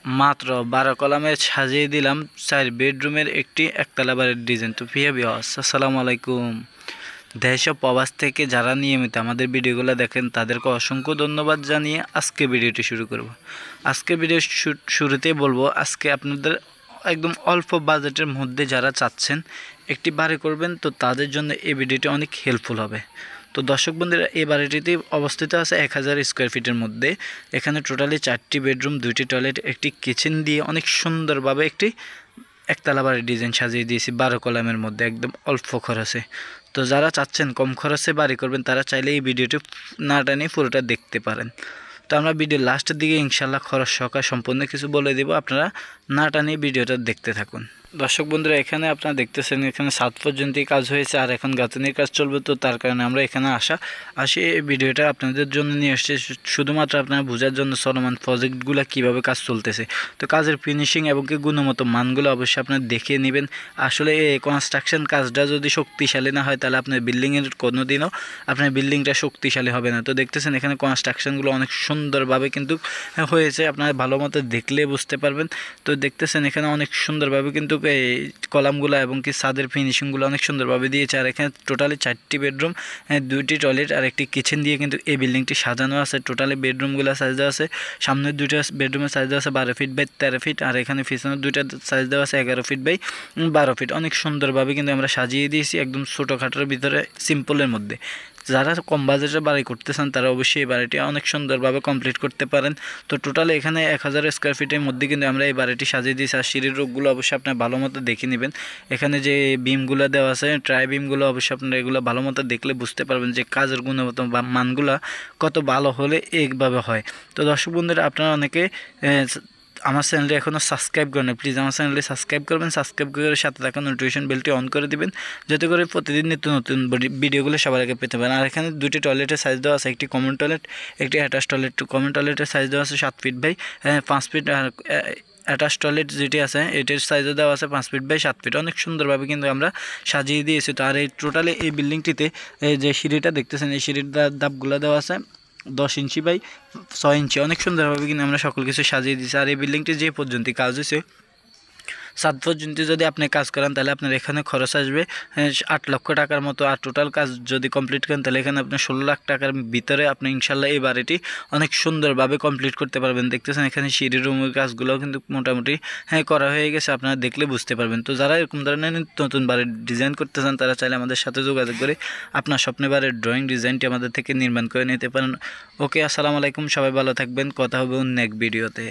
মাত্র 12 কলামে সাজিয়ে দিলাম 4 বেডরুমের একটি একতলা বাড়ির ডিজাইন। তো প্রিয় ভিউয়ার্স, আসসালামু আলাইকুম। দেশ ও প্রবাস থেকে যারা নিয়মিত আমাদের ভিডিওগুলো দেখেন তাদেরকে অসংখ্য ধন্যবাদ জানিয়ে আজকে ভিডিওটি শুরু করব। আজকে ভিডিও শুরুতেই বলবো, আজকে আপনাদের একদম অল্প বাজেটের মধ্যে যারা চাচ্ছেন একটি বাড়ি করবেন, তো তাদের জন্য এই ভিডিওটি অনেক হেল্পফুল হবে। তো দর্শক বন্ধুরা, এই বাড়িটিতে অবস্থিত আছে 1000 স্কোয়ার ফিটের মধ্যে। এখানে টোটালি 4টি বেডরুম, 2টি টয়লেট, একটি কিচেন দিয়ে অনেক সুন্দরভাবে একটি একতলা বাড়ির ডিজাইন সাজিয়ে দিয়েছি 12 কলামের মধ্যে, একদম অল্প খরচে। তো যারা চাচ্ছেন কম খরচে বাড়ি করবেন তারা চাইলে এই ভিডিওটি না টানে পুরোটা দেখতে পারেন। তো আমরা ভিডিওর লাস্টের দিকে ইনশাল্লাহ খরচ সহকারে সম্পূর্ণ কিছু বলে দেব, আপনারা না টানে ভিডিওটা দেখতে থাকুন। দর্শক বন্ধুরা, এখানে আপনারা দেখতেছেন এখানে 7 পর্যন্তই কাজ হয়েছে, আর এখন গাঁথনির কাজ চলবে। তো তার কারণে আমরা এখানে আসি এই ভিডিওটা আপনাদের জন্য নিয়ে এসেছি, শুধুমাত্র আপনারা বোঝার জন্য চলমান প্রজেক্টগুলো কীভাবে কাজ চলতেছে। তো কাজের ফিনিশিং এবং কি গুণগত মানগুলো অবশ্যই আপনারা দেখে নেবেন। আসলে এই কনস্ট্রাকশন কাজটা যদি শক্তিশালী না হয় তাহলে আপনার বিল্ডিংয়ের কোনো দিনও আপনার বিল্ডিংটা শক্তিশালী হবে না। তো দেখতেছেন এখানে কনস্ট্রাকশনগুলো অনেক সুন্দরভাবে কিন্তু হয়েছে, আপনারা ভালো মতো দেখলে বুঝতে পারবেন। তো দেখতেছেন এখানে অনেক সুন্দরভাবে কিন্তু এই কলামগুলো এবং কি ছাদের ফিনিশিংগুলো অনেক সুন্দরভাবে দিয়েছে। আর এখানে টোটালি 4টি বেডরুম, 2টি টয়লেট আর একটি কিচেন দিয়ে কিন্তু এই বিল্ডিংটি সাজানো আছে। টোটালি বেডরুমগুলো সাইজ দেওয়া আছে, সামনের 2টা বেডরুমের সাইজ দেওয়া আছে 12 ফিট বাই 13 ফিট, আর এখানে পিছনের 2টা সাইজ দেওয়া আছে 11 ফিট বাই 12 ফিট। অনেক সুন্দরভাবে কিন্তু আমরা সাজিয়ে দিয়েছি একদম ছোটোখাটোর ভিতরে, সিম্পলের মধ্যে। যারা কম বাজেটের বাড়ি করতে চান তারা অবশ্যই এই বাড়িটি অনেক সুন্দরভাবে কমপ্লিট করতে পারেন। তো টোটালি এখানে 1000 স্কোয়ার ফিটের মধ্যে কিন্তু আমরা এই বাড়িটি সাজিয়ে দিয়েছি। আর সিঁড়ির রোগগুলো অবশ্যই আপনার ভালো মতো দেখে নেবেন। এখানে যে বিমগুলো দেওয়া আছে, ট্রাই বিমগুলো অবশ্যই আপনারা এগুলো ভালো মতো দেখলে বুঝতে পারবেন যে কাজের গুণগত বা মানগুলো কত ভালো হলে এইভাবে হয়। তো দর্শক বন্ধুরা, আপনারা অনেকে আমার চ্যানেলটি এখনও সাবস্ক্রাইব করেন, প্লিজ আমার চ্যানেলটি সাবস্ক্রাইব করবেন। সাবস্ক্রাইব করে সাথে থাকা নোটিফিকেশন বেলটি অন করে দিবেন, যাতে করে প্রতিদিন নিত্য নতুন ভিডিওগুলো সবার আগে পেতে পারেন। আর এখানে 2টি টয়লেটের সাইজ দেওয়া আছে, একটি কমন টয়লেট, একটি অ্যাটাচ টয়লেট। কমন টয়লেটের সাইজ দেওয়া আছে 7 ফিট বাই 5 ফিট, আর অ্যাটাচ টয়লেট যেটি আছে এটির সাইজও দেওয়া আছে 5 ফিট বাই 7 ফিট। অনেক সুন্দরভাবে কিন্তু আমরা সাজিয়ে দিয়েছি। তো আর এই টোটালি এই বিল্ডিংটিতে যে সিঁড়িটা দেখতেছেন, এই সিঁড়ির ধাপগুলো দেওয়া আছে 10 ইঞ্চি বাই 6 ইঞ্চি। অনেক সুন্দরভাবে কিন্তু আমরা সকল কিছু সাজিয়ে দিয়েছি। আর এই বিল্ডিংটি যে পর্যন্ত কাজ হয়েছে 7 পর্যন্ত যদি আপনি কাজ করেন তাহলে আপনার এখানে খরচ আসবে 8 লক্ষ টাকার মতো। আর টোটাল কাজ যদি কমপ্লিট করেন তাহলে এখানে আপনার 16 লাখ টাকার ভিতরে আপনি ইনশাল্লাহ এই বাড়িটি অনেক সুন্দরভাবে কমপ্লিট করতে পারবেন। দেখতেছেন এখানে সিঁড়ি রুমের কাজগুলোও কিন্তু মোটামুটি করা হয়ে গেছে, আপনারা দেখলে বুঝতে পারবেন। তো যারা এরকম ধরনের নতুন বাড়ির ডিজাইন করতে চান তারা চাইলে আমাদের সাথে যোগাযোগ করে আপনার স্বপ্নের বাড়ির ড্রয়িং ডিজাইনটি আমাদের থেকে নির্মাণ করে নিতে পারেন। ওকে, আসসালামু আলাইকুম, সবাই ভালো থাকবেন, কথা হবে অন্য এক ভিডিওতে।